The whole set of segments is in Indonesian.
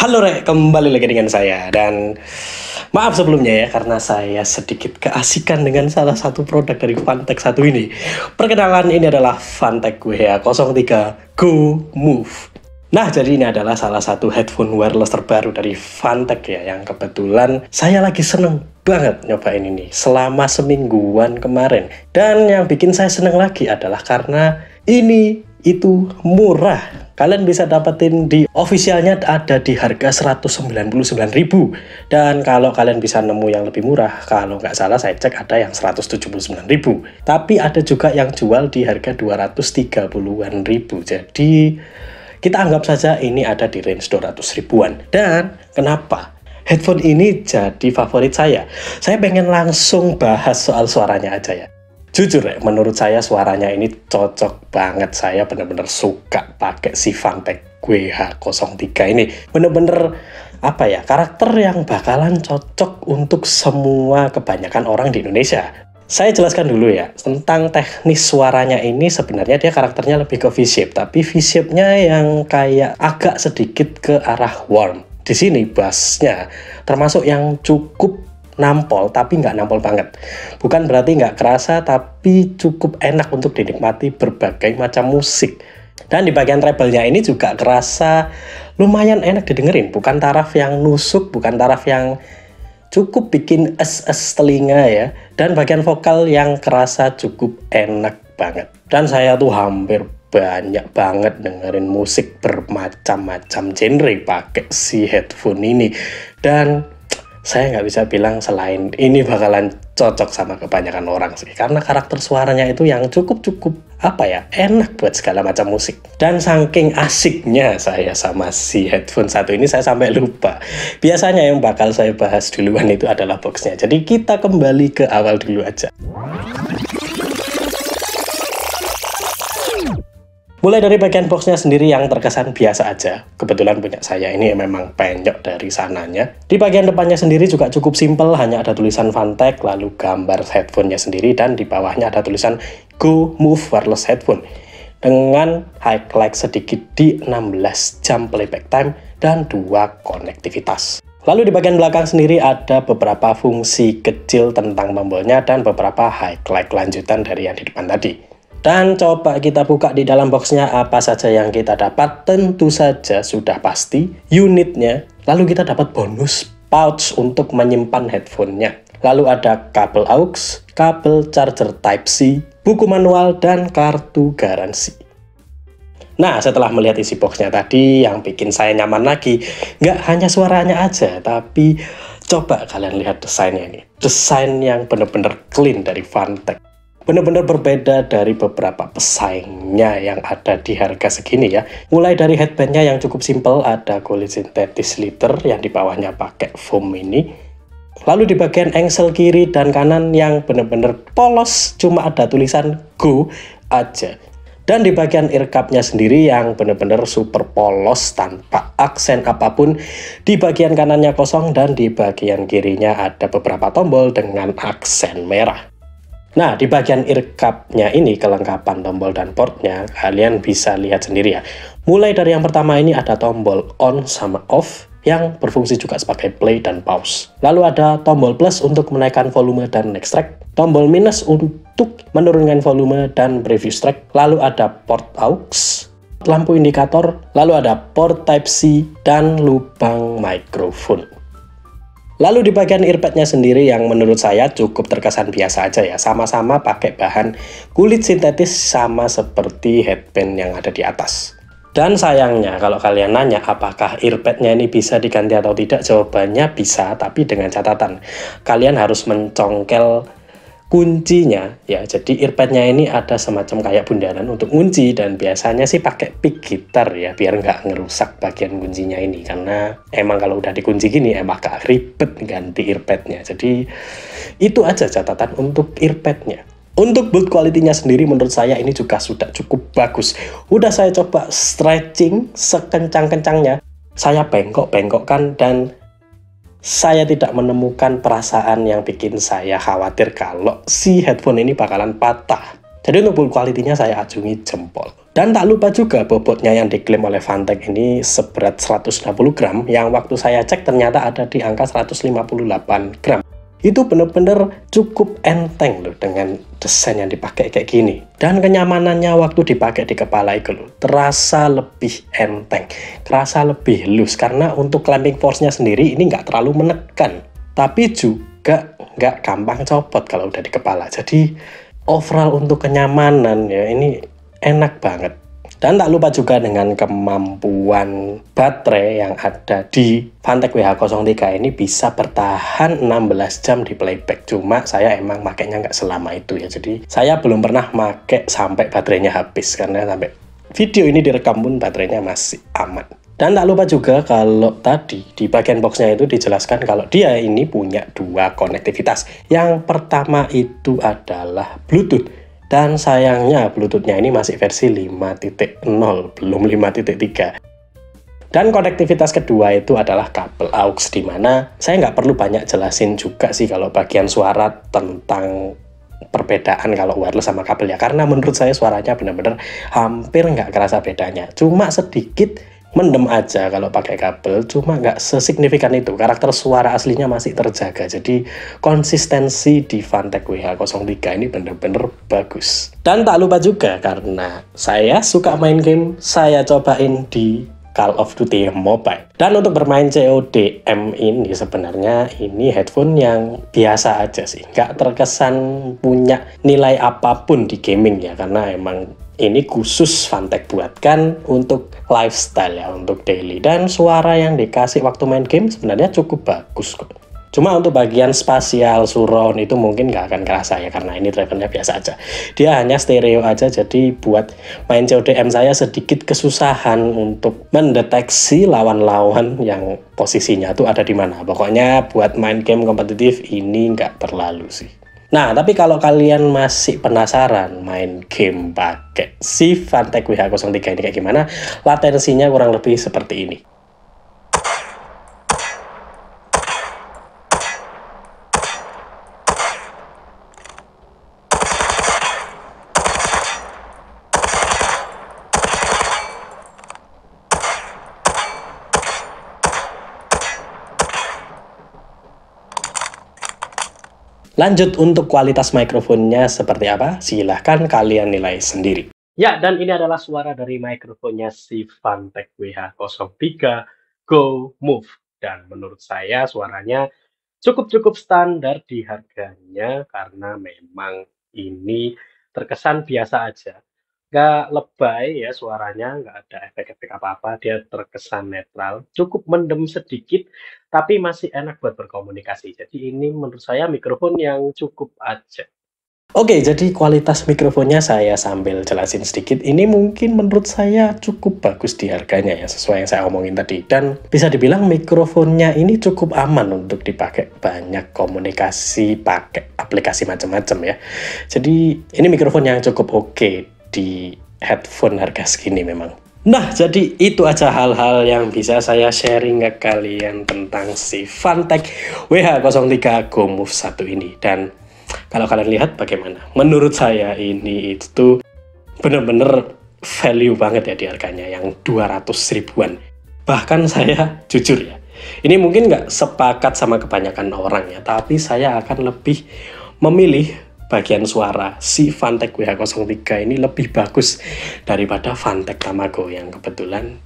Halo Rek, kembali lagi dengan saya. Dan maaf sebelumnya ya, karena saya sedikit keasikan dengan salah satu produk dari Fantech satu ini. Perkenalan, ini adalah Fantech WH03 Go Move. Nah, jadi ini adalah salah satu headphone wireless terbaru dari Fantech ya, yang kebetulan saya lagi seneng banget nyobain ini selama semingguan kemarin. Dan yang bikin saya seneng lagi adalah karena ini itu murah. Kalian bisa dapetin di officialnya ada di harga 199.000. Dan kalau kalian bisa nemu yang lebih murah, kalau nggak salah saya cek ada yang 179.000. Tapi ada juga yang jual di harga 230-an ribu. Jadi kita anggap saja ini ada di range 200 ribuan. Dan kenapa headphone ini jadi favorit saya? Saya pengen langsung bahas soal suaranya aja ya. Jujur ya, menurut saya suaranya ini cocok banget. Saya bener-bener suka pakai si Fantech WH03 ini. Bener-bener apa ya, karakter yang bakalan cocok untuk semua kebanyakan orang di Indonesia. Saya jelaskan dulu ya, tentang teknis suaranya ini sebenarnya dia karakternya lebih ke V-shape. Tapi V-shape-nya yang kayak agak sedikit ke arah warm. Di sini bassnya termasuk yang cukup nampol, tapi nggak nampol banget. Bukan berarti nggak kerasa, tapi cukup enak untuk dinikmati berbagai macam musik. Dan di bagian treble-nya ini juga kerasa lumayan enak didengerin. Bukan taraf yang nusuk, bukan taraf yang cukup bikin es-es telinga ya. Dan bagian vokal yang kerasa cukup enak banget. Dan saya tuh hampir banyak banget dengerin musik bermacam-macam genre pakai si headphone ini. Dan saya nggak bisa bilang selain ini bakalan cocok sama kebanyakan orang sih. Karena karakter suaranya itu yang cukup apa ya, enak buat segala macam musik. Dan saking asiknya saya sama si headphone satu ini, saya sampai lupa. Biasanya yang bakal saya bahas duluan itu adalah boxnya. Jadi kita kembali ke awal dulu aja. Mulai dari bagian boxnya sendiri yang terkesan biasa aja. Kebetulan punya saya ini memang penyok dari sananya. Di bagian depannya sendiri juga cukup simpel, hanya ada tulisan Fantech, lalu gambar headphone-nya sendiri, dan di bawahnya ada tulisan Go Move Wireless Headphone. Dengan highlight sedikit di 16 jam playback time dan 2 konektivitas. Lalu di bagian belakang sendiri ada beberapa fungsi kecil tentang tombolnya dan beberapa highlight lanjutan dari yang di depan tadi. Dan coba kita buka di dalam boxnya apa saja yang kita dapat. Tentu saja sudah pasti unitnya. Lalu kita dapat bonus pouch untuk menyimpan headphone-nya. Lalu ada kabel aux, kabel charger Type-C, buku manual, dan kartu garansi. Nah, setelah melihat isi boxnya tadi, yang bikin saya nyaman lagi, nggak hanya suaranya aja, tapi coba kalian lihat desainnya ini. Desain yang bener-bener clean dari Fantech. Benar-benar berbeda dari beberapa pesaingnya yang ada di harga segini ya. Mulai dari headbandnya yang cukup simple, ada kulit sintetis liter yang di bawahnya pakai foam ini. Lalu di bagian engsel kiri dan kanan yang benar-benar polos, cuma ada tulisan Go aja. Dan di bagian ear cup-nya sendiri yang benar-benar super polos tanpa aksen apapun. Di bagian kanannya kosong dan di bagian kirinya ada beberapa tombol dengan aksen merah. Nah, di bagian ear cup-nya ini, kelengkapan tombol dan portnya, kalian bisa lihat sendiri ya. Mulai dari yang pertama ini ada tombol on sama off, yang berfungsi juga sebagai play dan pause. Lalu ada tombol plus untuk menaikkan volume dan next track, tombol minus untuk menurunkan volume dan previous track, lalu ada port aux, lampu indikator, lalu ada port Type-C, dan lubang mikrofon. Lalu di bagian earpad-nya sendiri yang menurut saya cukup terkesan biasa aja ya. Sama-sama pakai bahan kulit sintetis sama seperti headband yang ada di atas. Dan sayangnya kalau kalian nanya apakah earpad-nya ini bisa diganti atau tidak, jawabannya bisa, tapi dengan catatan. Kalian harus mencongkel kuncinya ya. Jadi earpad-nya ini ada semacam kayak bundaran untuk kunci, dan biasanya sih pakai pick gitar ya, biar nggak ngerusak bagian kuncinya ini. Karena emang kalau udah dikunci gini emang agak ribet ganti earpad-nya. Jadi itu aja catatan untuk earpad-nya. Untuk build quality-nya sendiri menurut saya ini juga sudah cukup bagus. Udah saya coba stretching sekencang-kencangnya. Saya bengkok-bengkokkan dan saya tidak menemukan perasaan yang bikin saya khawatir kalau si headphone ini bakalan patah. Jadi untuk build quality-nya saya acungi jempol. Dan tak lupa juga bobotnya yang diklaim oleh Fantech ini seberat 160 gram, yang waktu saya cek ternyata ada di angka 158 gram. Itu bener-bener cukup enteng loh dengan desain yang dipakai kayak gini. Dan kenyamanannya waktu dipakai di kepala itu loh, terasa lebih enteng, terasa lebih loose. Karena untuk clamping force-nya sendiri ini nggak terlalu menekan, tapi juga nggak gampang copot kalau udah di kepala. Jadi overall untuk kenyamanan ya ini enak banget. Dan tak lupa juga dengan kemampuan baterai yang ada di Fantech WH03 ini bisa bertahan 16 jam di playback. Cuma saya emang makainya nggak selama itu ya. Jadi saya belum pernah pakai sampai baterainya habis, karena sampai video ini direkam pun baterainya masih aman. Dan tak lupa juga kalau tadi di bagian boxnya itu dijelaskan kalau dia ini punya dua konektivitas. Yang pertama itu adalah Bluetooth. Dan sayangnya Bluetooth-nya ini masih versi 5.0, belum 5.3. Dan konektivitas kedua itu adalah kabel aux, di mana saya nggak perlu banyak jelasin juga sih kalau bagian suara tentang perbedaan kalau wireless sama kabel ya. Karena menurut saya suaranya benar-benar hampir nggak kerasa bedanya. Cuma sedikit mendem aja kalau pakai kabel, cuma nggak sesignifikan itu. Karakter suara aslinya masih terjaga. Jadi konsistensi di Fantech WH03 ini bener-bener bagus. Dan tak lupa juga karena saya suka main game, saya cobain di Call of Duty Mobile. Dan untuk bermain CODM ini sebenarnya ini headphone yang biasa aja sih. Nggak terkesan punya nilai apapun di gaming ya, karena emang ini khusus Fantech buatkan untuk lifestyle ya, untuk daily. Dan suara yang dikasih waktu main game sebenarnya cukup bagus kok. Cuma untuk bagian spasial surround itu mungkin nggak akan kerasa ya, karena ini drivernya biasa aja. Dia hanya stereo aja, jadi buat main CODM saya sedikit kesusahan untuk mendeteksi lawan-lawan yang posisinya tuh ada di mana. Pokoknya buat main game kompetitif ini nggak terlalu sih. Nah, tapi kalau kalian masih penasaran main game pakai si Fantech WH03 ini kayak gimana, latensinya kurang lebih seperti ini. Lanjut untuk kualitas mikrofonnya seperti apa, silahkan kalian nilai sendiri. Ya, dan ini adalah suara dari mikrofonnya si Fantech WH03 Go Move. Dan menurut saya suaranya cukup standar di harganya, karena memang ini terkesan biasa aja. Nggak lebay ya suaranya, nggak ada efek-efek apa-apa, dia terkesan netral, cukup mendem sedikit, tapi masih enak buat berkomunikasi. Jadi ini menurut saya mikrofon yang cukup aja. Oke, jadi kualitas mikrofonnya saya sambil jelasin sedikit. Ini mungkin menurut saya cukup bagus di harganya ya, sesuai yang saya omongin tadi. Dan bisa dibilang mikrofonnya ini cukup aman untuk dipakai banyak komunikasi, pakai aplikasi macam-macam ya. Jadi ini mikrofon yang cukup oke di headphone harga segini memang. Nah, jadi itu aja hal-hal yang bisa saya sharing ke kalian tentang si Fantech WH03 Go Move 1 ini. Dan kalau kalian lihat bagaimana? Menurut saya ini itu bener-bener value banget ya di harganya yang 200 ribuan. Bahkan saya jujur ya, ini mungkin nggak sepakat sama kebanyakan orang ya, tapi saya akan lebih memilih bagian suara si Fantech WH03 ini lebih bagus daripada Fantech Tamago yang kebetulan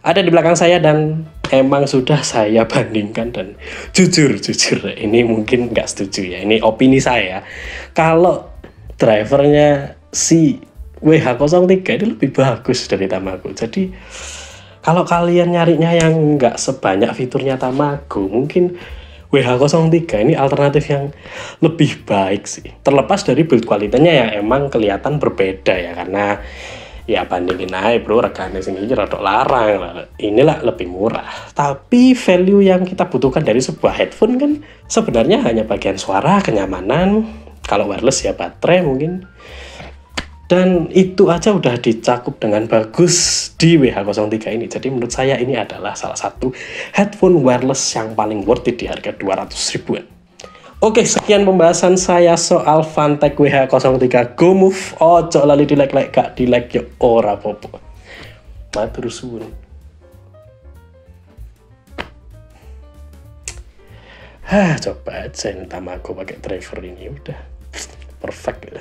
ada di belakang saya dan emang sudah saya bandingkan. Dan jujur ini mungkin nggak setuju ya, ini opini saya, kalau drivernya si WH03 ini lebih bagus dari Tamago. Jadi kalau kalian nyarinya yang nggak sebanyak fiturnya Tamago, mungkin WH03 ini alternatif yang lebih baik sih. Terlepas dari build kualitasnya yang emang kelihatan berbeda ya, karena ya bandingin aja bro, regane sing iki rada larang, inilah lebih murah. Tapi value yang kita butuhkan dari sebuah headphone kan sebenarnya hanya bagian suara, kenyamanan, kalau wireless ya baterai mungkin. Dan itu aja udah dicakup dengan bagus di WH03 ini. Jadi menurut saya ini adalah salah satu headphone wireless yang paling worth it di harga 200 ribuan. Oke, sekian pembahasan saya soal Fantech WH03 Go Move. Ojo lali di like, gak di like yo ora popo. Matur suwun. Coba aja Tamago pakai driver ini udah perfect.